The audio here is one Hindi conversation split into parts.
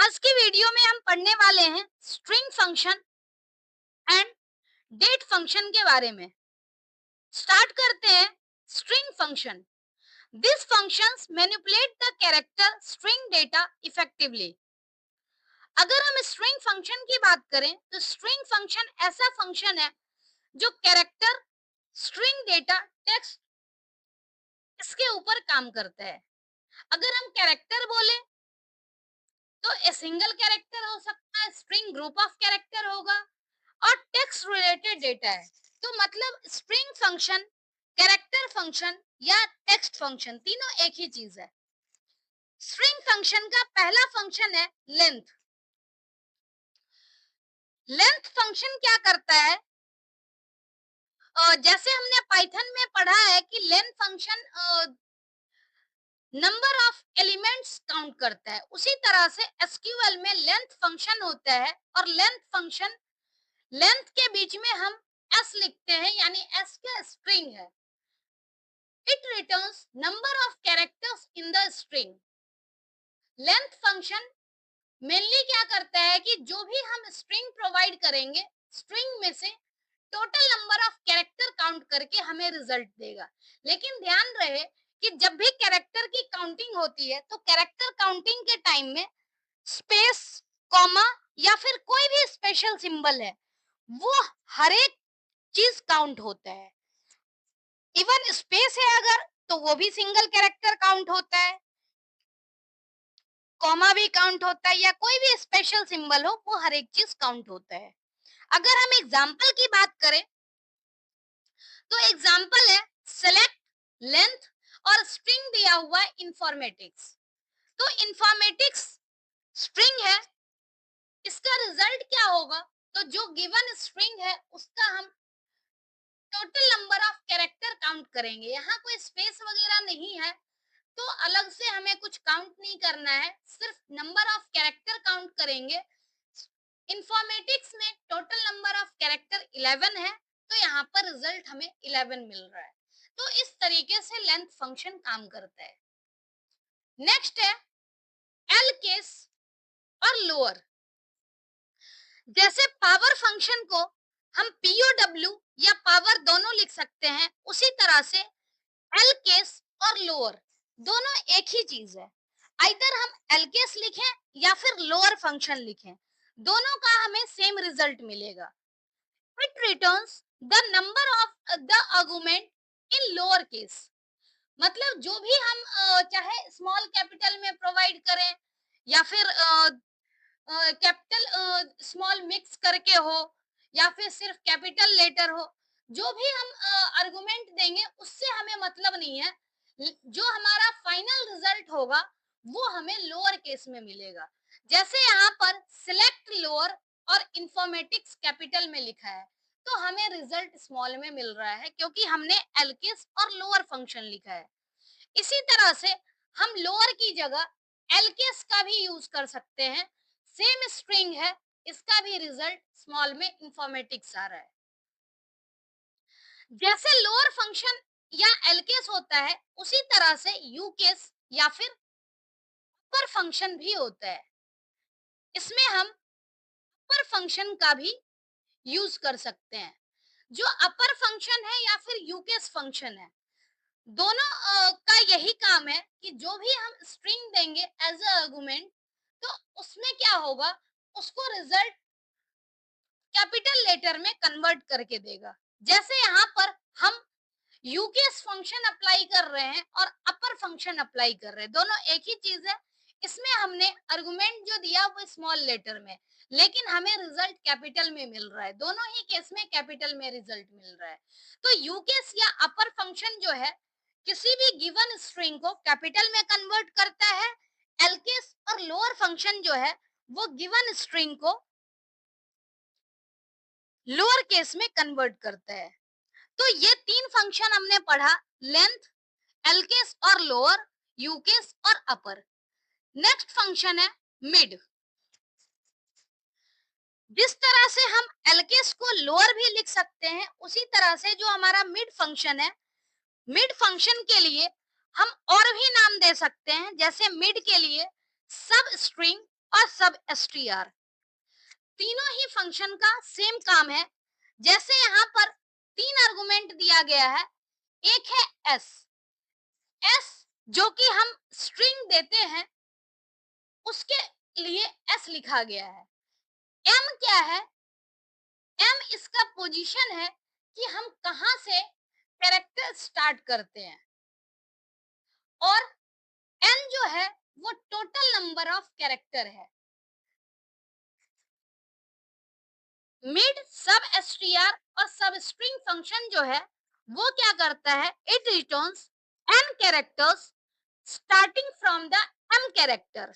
आज की वीडियो में हम पढ़ने वाले हैं string function and date function के बारे में। स्टार्ट करते हैं। String function, this functions manipulate the character string data effectively. अगर हम स्ट्रिंग फंक्शन की बात करें तो स्ट्रिंग फंक्शन ऐसा फंक्शन है जो कैरेक्टर स्ट्रिंग डेटा टेक्स्ट इसके ऊपर काम करता है। अगर हम कैरेक्टर बोले तो ए सिंगल कैरेक्टर हो सकता है, स्ट्रिंग ग्रुप ऑफ कैरेक्टर होगा और टेक्स्ट रिलेटेड डेटा है। तो मतलब स्ट्रिंग फंक्शन, कैरेक्टर फंक्शन या टेक्स्ट फंक्शन तीनों एक ही चीज है। स्ट्रिंग फंक्शन का पहला फंक्शन है लेंथ। लेंथ फंक्शन क्या करता है? जैसे हमने पाइथन में पढ़ा है कि length function number of elements count करता है, उसी तरह से एसक्यूएल में लेंथ फंक्शन होता है और लेंथ फंक्शन, लेंथ के बीच में हम एस लिखते हैं, यानी एस का स्ट्रिंग है। It returns number of characters in the string. Length function mainly क्या करता है कि जो भी हम स्ट्रिंग प्रोवाइड करेंगे, स्ट्रिंग में से total number of character count करके हमें रिजल्ट देगा। लेकिन ध्यान रहे कि जब भी कैरेक्टर की काउंटिंग होती है तो कैरेक्टर काउंटिंग के टाइम में स्पेस, कॉमा या फिर कोई भी स्पेशल सिंबल है वो हर एक चीज काउंट होता है। इवन स्पेस है अगर, तो वो भी सिंगल कैरेक्टर काउंट होता है, कॉमा भी काउंट होता है, या कोई भी स्पेशल सिंबल हो वो हर एक चीज काउंट होता है। अगर हम एग्जाम्पल की बात करें तो एग्जाम्पल है सेलेक्ट, लेंथ और स्ट्रिंग दिया हुआ इंफॉर्मेटिक्स। तो इंफॉर्मेटिक्स स्ट्रिंग है, इसका रिजल्ट क्या होगा? तो जो गिवन स्ट्रिंग है उसका हम total number of character count करेंगे। यहाँ कोई स्पेस वगैरह नहीं है तो अलग से हमें कुछ काउंट नहीं करना है, सिर्फ नंबर ऑफ कैरेक्टर काउंट करेंगे। इंफॉर्मेटिक्स में टोटल नंबर ऑफ कैरेक्टर 11 है तो यहाँ पर रिजल्ट हमें 11 मिल रहा है। तो इस तरीके से लेंथ फंक्शन काम करता है। नेक्स्ट है एल केस और लोअर। जैसे पावर फंक्शन को हम पीओडब्ल्यू या पावर दोनों लिख सकते हैं, उसी तरह से एल केस और लोअर दोनों एक ही चीज है। आइदर हम एल केस लिखें या फिर लोअर फंक्शन लिखें, दोनों का हमें सेम रिजल्ट मिलेगा। It returns the number of the argument in lower case. मतलब जो भी हम चाहे स्मॉल कैपिटल में प्रोवाइड करें या फिर कैपिटल स्मॉल मिक्स करके हो या फिर सिर्फ कैपिटल लेटर हो, जो भी हम आर्गुमेंट देंगे उससे हमें मतलब नहीं है। जो हमारा फाइनल रिजल्ट होगा वो हमें लोअर केस में मिलेगा। जैसे यहाँ पर सिलेक्ट लोअर और इंफॉर्मेटिक्स कैपिटल में लिखा है तो हमें रिजल्ट स्मॉल में मिल रहा है क्योंकि हमने एल केस और लोअर फंक्शन लिखा है। इसी तरह से हम लोअर की जगह एल केस का भी यूज कर सकते हैं। सेम स्ट्रिंग है, इसका भी रिजल्ट स्मॉल में इंफॉर्मेटिक्स आ रहा है। जैसे लोअर फंक्शन या एल केस होता है उसी तरह से यू केस या फिर अपर फंक्शन भी होता है। इसमें हम अपर फंक्शन का भी यूज कर सकते हैं। जो अपर फंक्शन है या फिर यूकेस फंक्शन है, दोनों का यही काम है कि जो भी हम स्ट्रिंग देंगे एज अ आर्गुमेंट तो उसमें क्या होगा, उसको रिजल्ट कैपिटल लेटर में कन्वर्ट करके देगा। जैसे यहाँ पर हम यूकेस फंक्शन अप्लाई कर रहे हैं और अपर फंक्शन अप्लाई कर रहे हैं, दोनों एक ही चीज है। इसमें हमने आर्गुमेंट जो दिया वो स्मॉल लेटर में, लेकिन हमें रिजल्ट कैपिटल में मिल रहा है। दोनों ही केस में कैपिटल में रिजल्ट मिल रहा है। तो यूकेस या अपर फंक्शन जो है किसी भी गिवन स्ट्रिंग को कैपिटल में कन्वर्ट करता है। एलकेस और लोअर फंक्शन जो है वो गिवन स्ट्रिंग को लोअर केस में कन्वर्ट करता है। तो ये तीन फंक्शन हमने पढ़ा, लेंथ, एलकेस और लोअर, यूकेस और अपर। नेक्स्ट फंक्शन है मिड। जिस तरह से हम एलकेस को लोअर भी लिख सकते हैं उसी तरह से जो हमारा मिड फंक्शन है, मिड फंक्शन के लिए हम और भी नाम दे सकते हैं। जैसे मिड के लिए सब स्ट्रिंग और सब str। तीनों ही फंक्शन का सेम काम है। जैसे यहाँ पर 3 आर्गुमेंट दिया गया है, एक है s, s जो कि हम स्ट्रिंग देते हैं उसके लिए s लिखा गया है। m क्या है? m इसका पोजीशन है कि हम कहां से कैरेक्टर स्टार्ट करते हैं, और n जो है वो टोटल नंबर ऑफ कैरेक्टर है। मिड सब एसटीआर और सब स्ट्रिंग फंक्शन जो है वो क्या करता है, it returns n characters starting from the m character.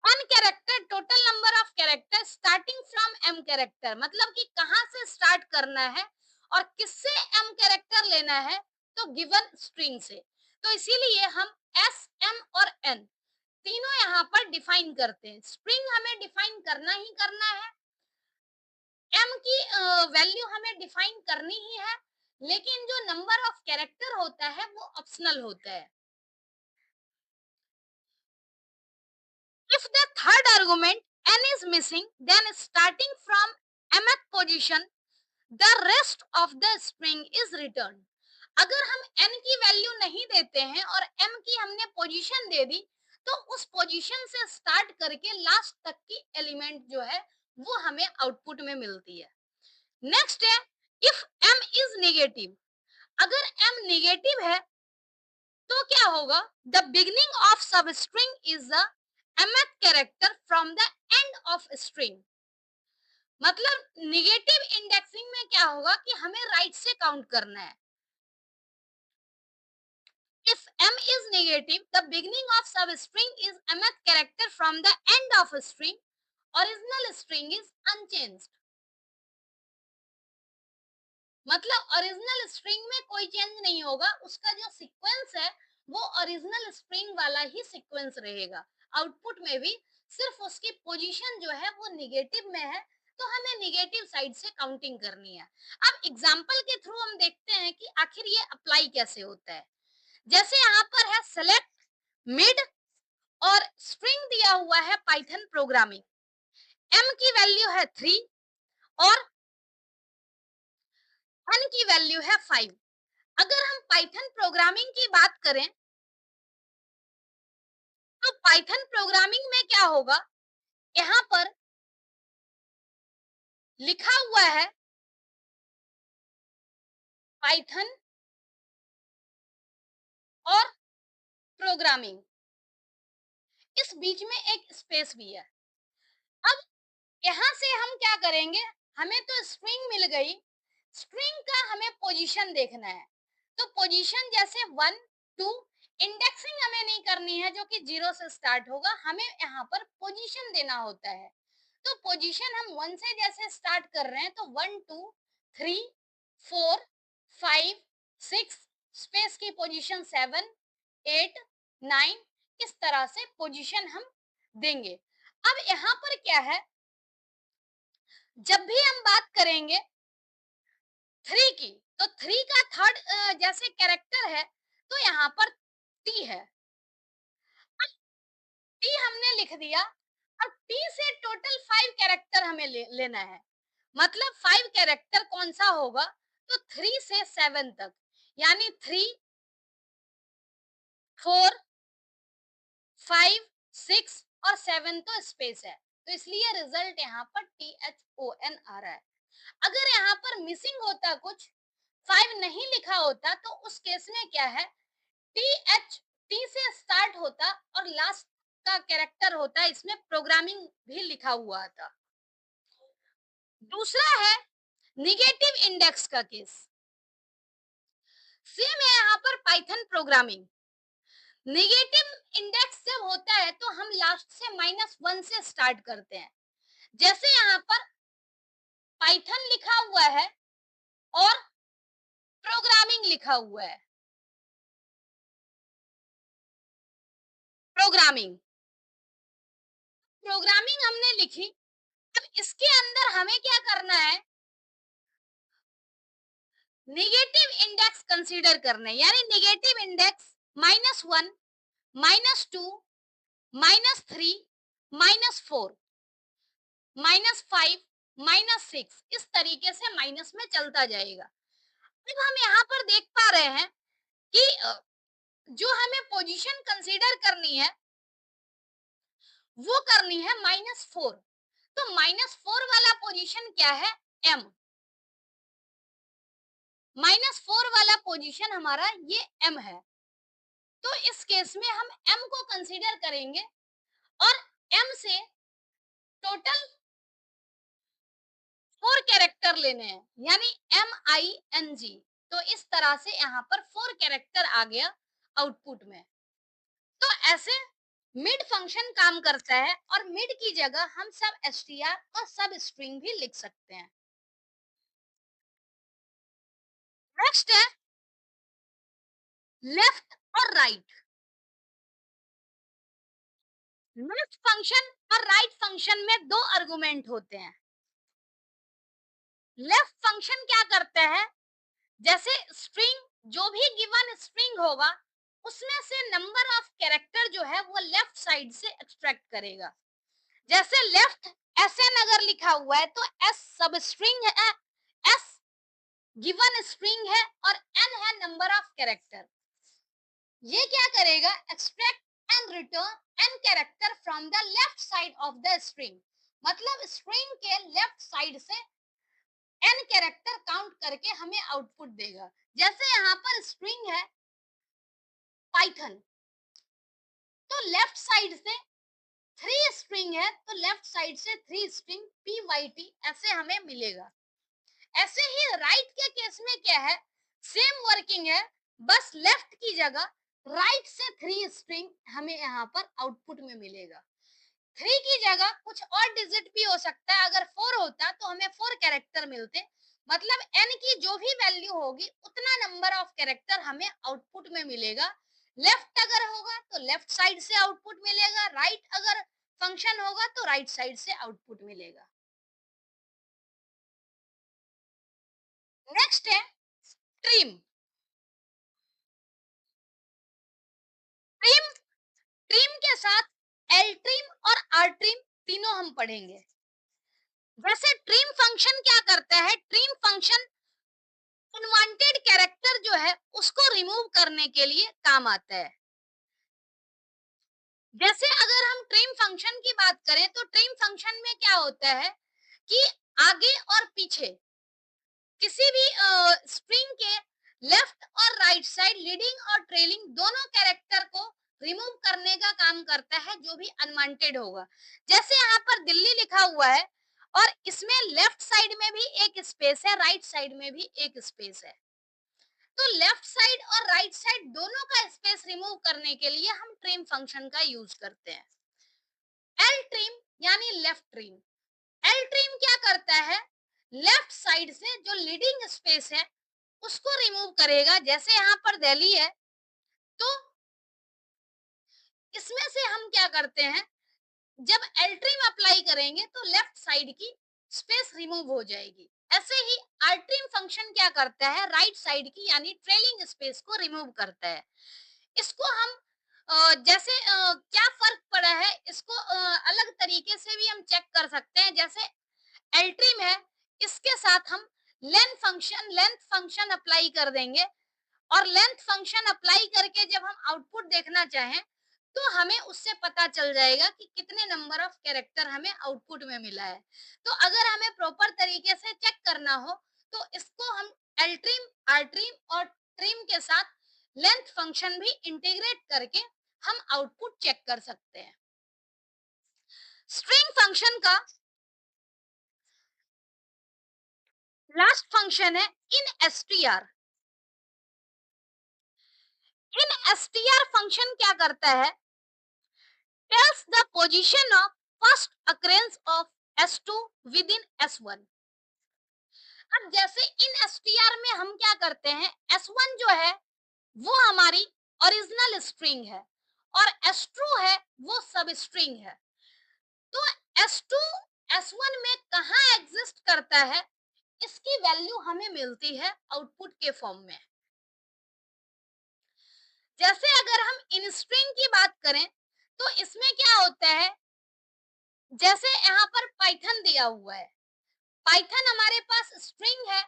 n character total number of character starting from m character, मतलब कि कहां से स्टार्ट करना है और किससे m कैरेक्टर लेना है, तो गिवन स्ट्रिंग से। तो इसीलिए हम s, m और n तीनों यहाँ पर डिफाइन करते हैं। स्ट्रिंग हमें डिफाइन करना ही करना है, m की वैल्यू हमें डिफाइन करनी ही है, लेकिन जो नंबर ऑफ कैरेक्टर होता है वो ऑप्शनल होता है। If the third argument n is missing, then starting from mth position, the rest of the string is returned। अगर हम n की वैल्यू नहीं देते हैं और m की हमने पोजीशन दे दी, तो उस पोजीशन से स्टार्ट करके लास्ट तक की एलिमेंट जो है वो हमें आउटपुट में मिलती है। नेक्स्ट है इफ m इज नेगेटिव। अगर m नेगेटिव है तो क्या होगा, द बिगिनिंग ऑफ सब string is the mth character from the end of string. मतलब निगेटिव इंडेक्सिंग में क्या होगा कि हमें राइट से काउंट करना है। If m is negative, the beginning of substring is mth character from the end of a string. Original string is unchanged। मतलब ओरिजिनल स्ट्रिंग में कोई चेंज नहीं होगा, उसका जो सीक्वेंस है वो ओरिजिनल स्ट्रिंग वाला ही सीक्वेंस रहेगा। आउटपुट में भी सिर्फ उसकी पोजीशन जो है वो निगेटिव में है, तो हमें निगेटिव साइड से काउंटिंग करनी है। अब एग्जांपल के थ्रू हम देखते हैं कि आखिर ये अप्लाई कैसे होता है। जैसे यहाँ पर है सेलेक्ट मिड और स्ट्रिंग दिया हुआ है पाइथन प्रोग्रामिंग, m की वैल्यू है 3 और n की वैल्यू है 5। अगर हम पाइथन प्रोग्रामिंग की बात करें तो पाइथन प्रोग्रामिंग में क्या होगा, यहाँ पर लिखा हुआ है पाइथन और प्रोग्रामिंग, इस बीच में एक स्पेस भी है। अब यहाँ से हम क्या करेंगे, हमें तो स्ट्रिंग मिल गई, स्ट्रिंग का हमें पोजीशन देखना है। तो पोजीशन जैसे 1 2 इंडेक्सिंग हमें नहीं करनी है जो कि 0 से स्टार्ट होगा, हमें यहाँ पर पोजीशन देना होता है। तो पोजीशन हम 1 से जैसे स्टार्ट कर रहे हैं तो 1 2 3 4 5 6 स्पेस की पोजीशन 7 8 9, इस तरह से पोजीशन हम देंगे। अब यहाँ पर क्या है, जब भी हम बात करेंगे 3 की, तो 3 का थर्ड जैसे कैरेक्टर है तो यहाँ पर टी है। अब टी हमने लिख दिया, अब टी से टोटल 5 कैरेक्टर हमें लेना है। मतलब 5 कैरेक्टर कौन सा होगा, तो 3 से 7 तक, यानी 3 4 5 6 और 7 तो स्पेस है, तो इसलिए रिजल्ट यहाँ पर THON आ रहा है। अगर यहाँ पर मिसिंग होता कुछ, 5 नहीं लिखा होता, तो उस केस में क्या है, टी से स्टार्ट होता और लास्ट का कैरेक्टर होता, इसमें प्रोग्रामिंग भी लिखा हुआ था। दूसरा है निगेटिव इंडेक्स का केस, सेम है यहाँ पर पाइथन प्रोग्रामिंग। निगेटिव इंडेक्स जब होता है तो हम लास्ट से -1 से स्टार्ट करते हैं। जैसे यहाँ पर पाइथन लिखा हुआ है और प्रोग्रामिंग लिखा हुआ है, प्रोग्रामिंग प्रोग्रामिंग हमने लिखी। अब इसके अंदर हमें क्या करना है, निगेटिव इंडेक्स कंसीडर करना है, यानी निगेटिव इंडेक्स -1 -2 -3 -4, -5, -6 इस तरीके से माइनस में चलता जाएगा। अब हम यहाँ पर देख पा रहे हैं कि जो हमें पोजीशन कंसीडर करनी है वो करनी है -4। तो -4 वाला पोजीशन क्या है? m। -4 वाला पोजीशन हमारा ये m है। तो इस केस में हम m को कंसीडर करेंगे और m से टोटल 4 कैरेक्टर लेने हैं, यानी MING। तो इस तरह से यहाँ पर 4 कैरेक्टर आ गया आउटपुट में। तो ऐसे मिड फंक्शन काम करता है और मिड की जगह हम सब str और सब स्ट्रिंग भी लिख सकते हैं। नेक्स्ट है लेफ्ट और राइट। लेफ्ट फंक्शन और राइट फंक्शन में दो आर्गुमेंट होते हैं। लेफ्ट फंक्शन क्या करता है, जैसे स्ट्रिंग, जो भी गिवन स्ट्रिंग होगा उसमें से नंबर ऑफ कैरेक्टर जो है वो लेफ्ट साइड से एक्सट्रैक्ट करेगा। जैसे लेफ्ट SN अगर लिखा हुआ है तो S सब स्ट्रिंग है, S गिवन स्ट्रिंग है और N है नंबर ऑफ कैरेक्टर। ये क्या करेगा, extract and return N character from the left side of the string. मतलब स्ट्रिंग के लेफ्ट साइड से N कैरेक्टर काउंट करके हमें आउटपुट देगा। जैसे यहाँ पर स्ट्रिंग है पाइथन, तो लेफ्ट साइड से 3 स्ट्रिंग है तो लेफ्ट साइड से 3 स्ट्रिंग PYT ऐसे हमें मिलेगा। ऐसे ही राइट के केस में क्या है, सेम वर्किंग है, बस लेफ्ट की जगह राइट से 3 स्ट्रिंग हमें यहाँ पर आउटपुट में मिलेगा। 3 की जगह कुछ और डिजिट भी हो सकता है, अगर 4 होता तो हमें 4 कैरेक्टर मिलते। मतलब n की जो भी वैल्यू होगी उतना नंबर ऑफ कैरेक्टर हमें आउटपुट में मिलेगा। लेफ्ट अगर होगा तो लेफ्ट साइड से आउटपुट मिलेगा, राइट अगर फंक्शन होगा तो राइट साइड से आउटपुट मिलेगा। नेक्स्ट है ट्रिम। ट्रिम ट्रिम के साथ एल ट्रिम और आर ट्रिम तीनों हम पढ़ेंगे। वैसे ट्रिम फंक्शन क्या करता है, ट्रिम फंक्शन अनवांटेड कैरेक्टर जो है उसको रिमूव करने के लिए काम आता है। जैसे अगर हम ट्रिम फंक्शन की बात करें तो ट्रिम फंक्शन में क्या होता है कि आगे और पीछे किसी भी स्ट्रिंग के लेफ्ट और राइट साइड लीडिंग और ट्रेलिंग दोनों कैरेक्टर को रिमूव करने का काम करता है जो भी अनवांटेड होगा। जैसे यहाँ पर दिल्ली लिखा हुआ है और इसमें लेफ्ट साइड में भी एक स्पेस है, राइट साइड में भी एक स्पेस है। तो लेफ्ट साइड और राइट साइड दोनों का स्पेस रिमूव करने के लिए हम ट्रिम फंक्शन का यूज करते हैं। एल ट्रिम यानी लेफ्ट ट्रिम। एल ट्रिम क्या करता है, लेफ्ट साइड से जो लीडिंग स्पेस है उसको रिमूव करेगा। जैसे यहाँ पर दिल्ली है तो इसमें से हम क्या करते हैं, जब एल ट्रिम अप्लाई करेंगे तो लेफ्ट साइड की स्पेस रिमूव हो जाएगी। ऐसे ही आर ट्रिम फंक्शन क्या करता है, राइट साइड की यानी ट्रेलिंग स्पेस को रिमूव करता है। इसको हम जैसे क्या फर्क पड़ा है इसको अलग तरीके से भी हम चेक कर सकते हैं। जैसे एल्ट्रिम है, इसके साथ हम लेंथ फंक्शन अप्लाई कर देंगे और लेंथ फंक्शन अप्लाई करके जब हम आउटपुट देखना चाहें तो हमें उससे पता चल जाएगा कि कितने नंबर ऑफ कैरेक्टर हमें आउटपुट में मिला है। तो अगर हमें प्रॉपर तरीके से चेक करना हो तो इसको हम एल्ट्रिम, आर्ट्रिम और ट्रिम के साथ लेंथ फंक्शन भी इंटीग्रेट करके हम आउटपुट चेक कर सकते हैं। स्ट्रिंग फंक्शन का लास्ट फंक्शन है इन एसटीआर। इन एसटीआर फंक्शन क्या करता है, tells the position of first occurrence of S2 within S1। अब जैसे इन एसटीआर में हम क्या करते हैं, S1 जो है वो हमारी ओरिजिनल स्ट्रिंग है और S2 है वो सब स्ट्रिंग है। तो S2 S1 में कहाँ एग्जिस्ट करता है इसकी वैल्यू हमें मिलती है आउटपुट के फॉर्म में। जैसे अगर हम इन स्ट्रिंग की बात करें तो इसमें क्या होता है, जैसे यहाँ पर पाइथन दिया हुआ है, पाइथन हमारे पास स्ट्रिंग है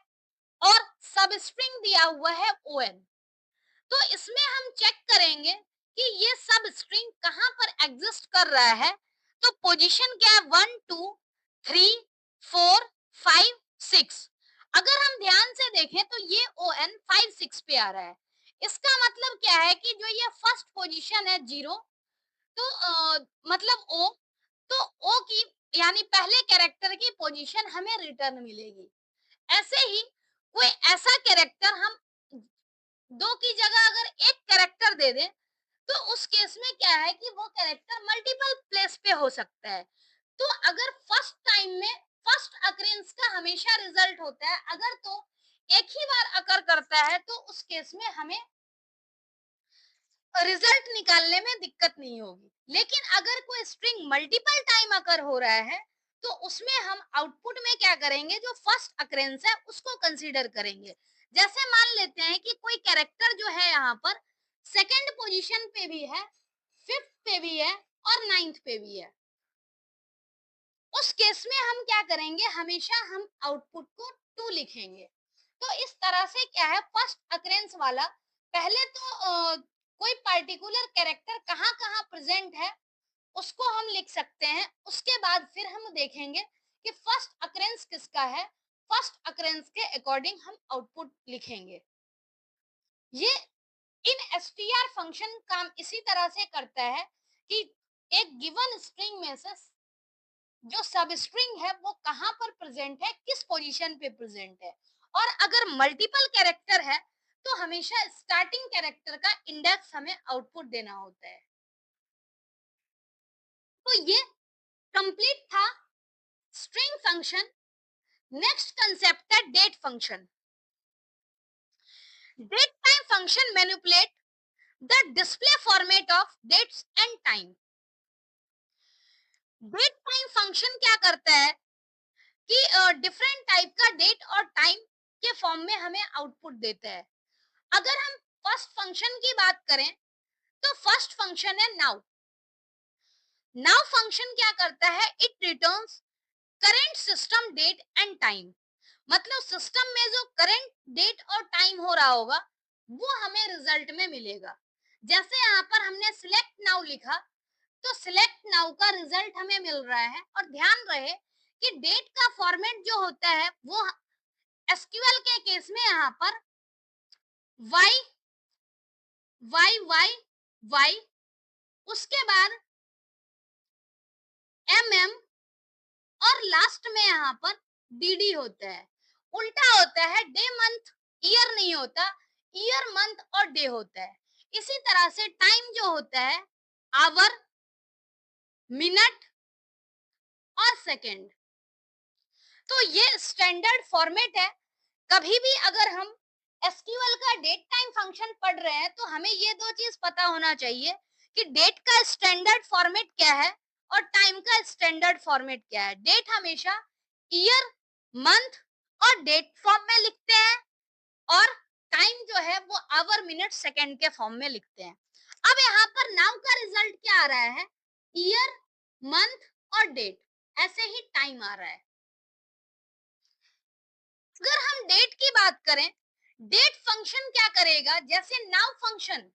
और सब स्ट्रिंग दिया हुआ है ओएन। तो इसमें हम चेक करेंगे कि ये सब स्ट्रिंग कहाँ पर एग्जिस्ट कर रहा है। तो पोजीशन क्या है, 1 2 3 4 5 6। अगर हम ध्यान से देखें तो ये ओ एन 5 6 पे आ रहा है। इसका मतलब क्या है कि जो ये फर्स्ट पोजीशन है 0, तो मतलब ओ, तो ओ की यानी पहले कैरेक्टर की पोजीशन हमें रिटर्न मिलेगी। ऐसे ही कोई ऐसा कैरेक्टर हम दो की जगह अगर एक कैरेक्टर दे दें, तो उस केस में क्या है कि वो कैरेक्टर मल्टीपल प्लेस पे हो सकता है। तो अगर फर्स्ट टाइम में फर्स्ट अकरेंस का हमेशा रिजल्ट होता है, अगर तो एक ही बार अकर करता है तो उस केस में हमें रिजल्ट निकालने में दिक्कत नहीं होगी। लेकिन अगर कोई स्ट्रिंग मल्टीपल टाइम अकर हो रहा है, तो उसमें हम आउटपुट में क्या करेंगे, जो फर्स्ट अकरेंस है उसको कंसीडर करेंगे। जैसे मान लेते हैं कि कोई कैरेक्टर जो है यहाँ पर सेकंड पोजीशन पे भी है, फिफ्थ पे भी है और नाइन्थ पे भी है। उस केस में हम क्या करेंगे, हमेशा हम आउटपुट को 2 लिखेंगे। तो इस तरह से क्या है, फर्स्ट अकरेंस वाला पहले तो कोई पर्टिकुलर कैरेक्टर कहाँ कहाँ प्रेजेंट है उसको हम लिख सकते हैं। उसके बाद फिर हम देखेंगे कि फर्स्ट अकरेंस किसका है, फर्स्ट अकरेंस के अकॉर्डिंग हम आउटपुट लिखेंगे। ये इन एसटीआर फंक्शन काम इसी तरह से करता है कि एक गिवन स्ट्रिंग में से जो सब स्ट्रिंग है वो कहाँ पर प्रेजेंट है, किस पोजीशन पे प्रेजेंट है। और अगर मल्टीपल कैरेक्टर है तो हमेशा स्टार्टिंग कैरेक्टर का इंडेक्स हमें आउटपुट देना होता है। तो ये कंप्लीट था स्ट्रिंग फंक्शन। नेक्स्ट कंसेप्ट है date function. Date time function manipulate the display format of dates and time. Date time function क्या करता है कि डिफरेंट टाइप का डेट और टाइम के फॉर्म में हमें आउटपुट देता है। अगर हम फर्स्ट फंक्शन की बात करें तो फर्स्ट फंक्शन है नाउ। नाउ फंक्शन क्या करता है, it returns current system date and time. मतलब सिस्टम में जो करंट डेट और टाइम हो रहा होगा वो हमें रिजल्ट में मिलेगा। जैसे यहाँ पर हमने सिलेक्ट नाउ लिखा, तो सिलेक्ट नाउ का रिजल्ट हमें मिल रहा है। और ध्यान रहे कि डेट का फॉर्मेट जो होता है वो एसक्यूएल के केस में यहाँ पर वाई वाई वाई वाई, उसके बाद एम एम, और लास्ट में यहाँ पर डीडी होता है। उल्टा होता है, डे मंथ ईयर नहीं होता, ईयर मंथ और डे होता है। इसी तरह से टाइम जो होता है आवर, मिनट और सेकंड। तो ये स्टैंडर्ड फॉर्मेट है। कभी भी अगर हम एसक्यूएल का डेट टाइम फंक्शन पढ़ रहे हैं तो हमें ये दो चीज पता होना चाहिए कि डेट का स्टैंडर्ड फॉर्मेट क्या है और टाइम का स्टैंडर्ड फॉर्मेट क्या है। डेट हमेशा ईयर, मंथ और डेट फॉर्म में लिखते हैं और टाइम जो है वो आवर, मिनट, सेकंड के फॉर्म में लिखते हैं। अब यहाँ पर नाउ का रिजल्ट क्या आ रहा है, ईयर, मंथ और डेट, ऐसे ही टाइम आ रहा है। अगर हम डेट की बात करें, डेट फंक्शन क्या करेगा, जैसे नाउ फंक्शन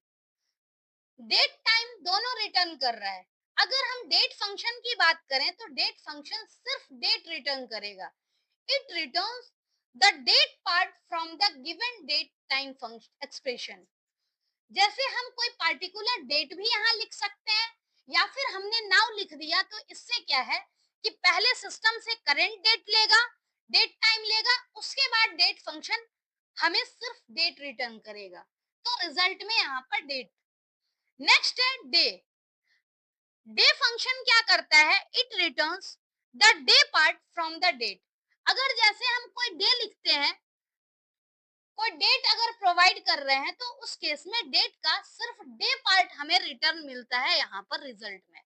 डेट टाइम दोनों रिटर्न कर रहा है। अगर हम डेट फंक्शन की बात करें तो डेट फंक्शन सिर्फ डेट रिटर्न करेगा। It returns the date part from the given date time function expression. जैसे हम कोई पार्टिकुलर डेट भी यहाँ लिख सकते हैं या फिर हमने नाउ लिख दिया, तो इससे क्या है कि पहले सिस्टम से करंट डेट लेगा, डेट टाइम लेगा, उसके बाद डेट फंक्शन हमें सिर्फ डेट रिटर्न करेगा। तो रिजल्ट में यहाँ पर डेट। नेक्स्ट है डे। डे फंक्शन क्या करता है, it returns the day part from the date. अगर जैसे हम कोई डे लिखते हैं, कोई डेट अगर प्रोवाइड कर रहे हैं, तो उस केस में डेट का सिर्फ डे पार्ट हमें रिटर्न मिलता है यहाँ पर रिजल्ट में।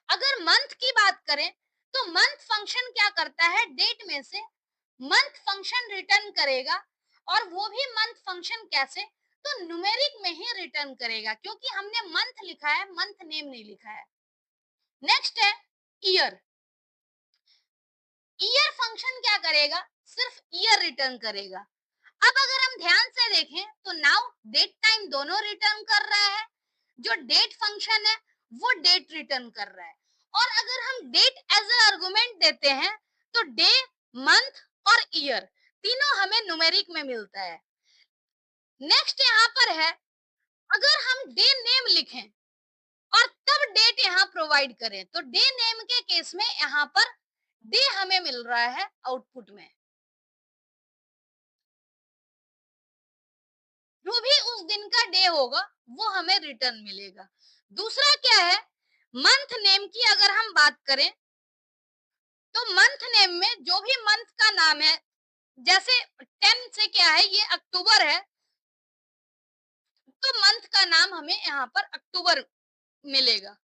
अगर मंथ की बात करें तो मंथ फंक्शन क्या करता है, डेट में से मंथ फंक्शन रिटर्न करेगा। और वो भी मंथ फंक्शन कैसे, तो न्यूमेरिक में ही रिटर्न करेगा, क्योंकि हमने मंथ लिखा है, मंथ नेम नहीं लिखा है। नेक्स्ट है ईयर। ईयर फंक्शन क्या करेगा, सिर्फ ईयर रिटर्न करेगा। अब अगर हम ध्यान से देखें तो नाउ डेट टाइम दोनों रिटर्न कर रहा है। जो डेट फंक्शन है वो डेट रिटर्न कर रहा है। और अगर हम डेट एज ए आर्गुमेंट देते हैं तो डे, मंथ और ईयर तीनों हमें न्यूमेरिक में मिलता है। नेक्स्ट यहाँ पर है, अगर हम डे नेम लिखें और तब डेट यहाँ प्रोवाइड करें तो डे नेम के केस में यहाँ पर डे हमें मिल रहा है आउटपुट में, जो भी उस दिन का डे होगा वो हमें रिटर्न मिलेगा। दूसरा क्या है, मंथ नेम की अगर हम बात करें तो मंथ नेम में जो भी मंथ का नाम है, जैसे 10 से क्या है, ये अक्टूबर है, तो मंथ का नाम हमें यहाँ पर अक्टूबर मिलेगा।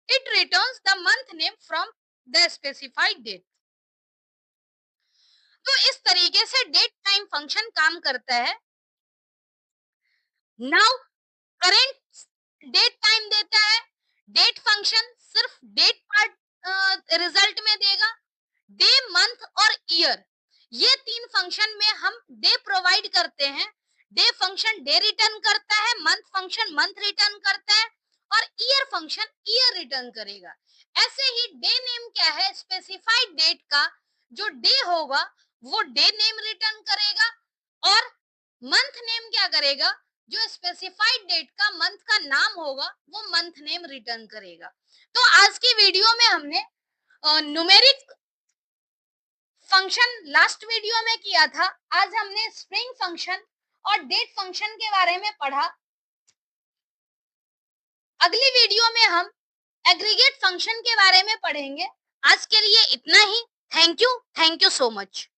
It returns the month name from the specified date. तो इस तरीके से डेट टाइम फंक्शन काम करता है। नाउ करेंट डेट टाइम देता है, डेट फंक्शन सिर्फ डेट पार्ट रिजल्ट में देगा। डे, मंथ और ईयर, ये तीन फंक्शन में हम डे प्रोवाइड करते हैं। डे फंक्शन डे रिटर्न करता है, मंथ फंक्शन मंथ रिटर्न करता है और ईयर फंक्शन ईयर रिटर्न करेगा। ऐसे ही डे नेम क्या है, स्पेसिफाइड डेट का जो डे होगा वो डे नेम रिटर्न करेगा और मंथ नेम क्या करेगा, जो स्पेसिफाइड डेट का मंथ का नाम होगा वो मंथ नेम रिटर्न करेगा। तो आज की वीडियो में हमने न्यूमेरिक फंक्शन लास्ट वीडियो में किया था। आज हमने स्प्रिंग फंक्शन और डेट फंक्शन के बारे में पढ़ा। अगली वीडियो में हम एग्रीगेट फंक्शन के बारे में पढ़ेंगे। आज के लिए इतना ही। Thank you so much.